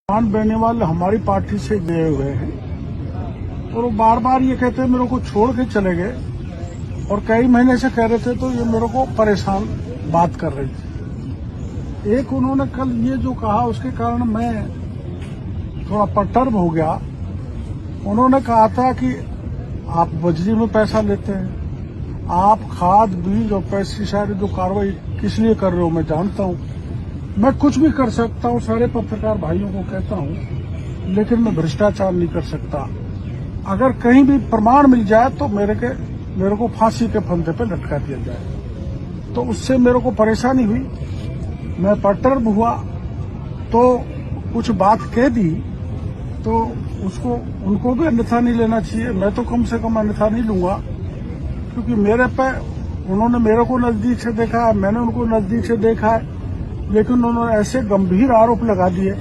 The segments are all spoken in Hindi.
मान बेनीवाल हमारी पार्टी से गए हुए हैं और वो बार बार ये कहते हैं मेरे को छोड़ के चले गए और कई महीने से कह रहे थे, तो ये मेरे को परेशान बात कर रही थी। एक उन्होंने कल ये जो कहा उसके कारण मैं थोड़ा पर्टर्ब हो गया। उन्होंने कहा था कि आप बजरी में पैसा लेते हैं, आप खाद बीज और पेस्टिसाइड जो कार्रवाई किस लिए कर रहे हो मैं जानता हूं, मैं कुछ भी कर सकता हूं, सारे पत्रकार भाइयों को कहता हूं, लेकिन मैं भ्रष्टाचार नहीं कर सकता। अगर कहीं भी प्रमाण मिल जाए तो मेरे को फांसी के फंदे पे लटका दिया जाए। तो उससे मेरे को परेशानी हुई, मैं पर्टर्ब हुआ, तो कुछ बात कह दी, तो उसको उनको भी अन्यथा नहीं लेना चाहिए। मैं तो कम से कम अन्यथा नहीं लूंगा, क्योंकि मेरे पे उन्होंने मेरे को नजदीक से देखा है, मैंने उनको नजदीक से देखा है, लेकिन उन्होंने ऐसे गंभीर आरोप लगा दिए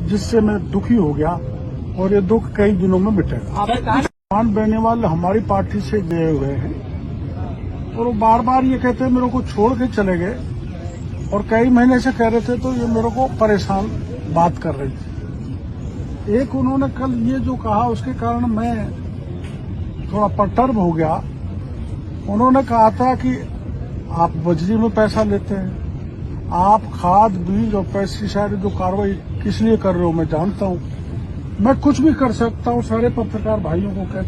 जिससे मैं दुखी हो गया और ये दुख कई दिनों में मिटेगा। मान बेनीवाल हमारी पार्टी से गए हुए हैं और वो बार बार ये कहते हैं मेरे को छोड़ के चले गए और कई महीने से कह रहे थे, तो ये मेरे को परेशान बात कर रही थी। एक उन्होंने कल ये जो कहा उसके कारण मैं थोड़ा पर्टर्ब हो गया। उन्होंने कहा था कि आप बजरी में पैसा लेते हैं, आप खाद बीज और पेस्टिसाइड जो कार्रवाई किस लिए कर रहे हो मैं जानता हूं, मैं कुछ भी कर सकता हूं, सारे पत्रकार भाइयों को कहता हूं।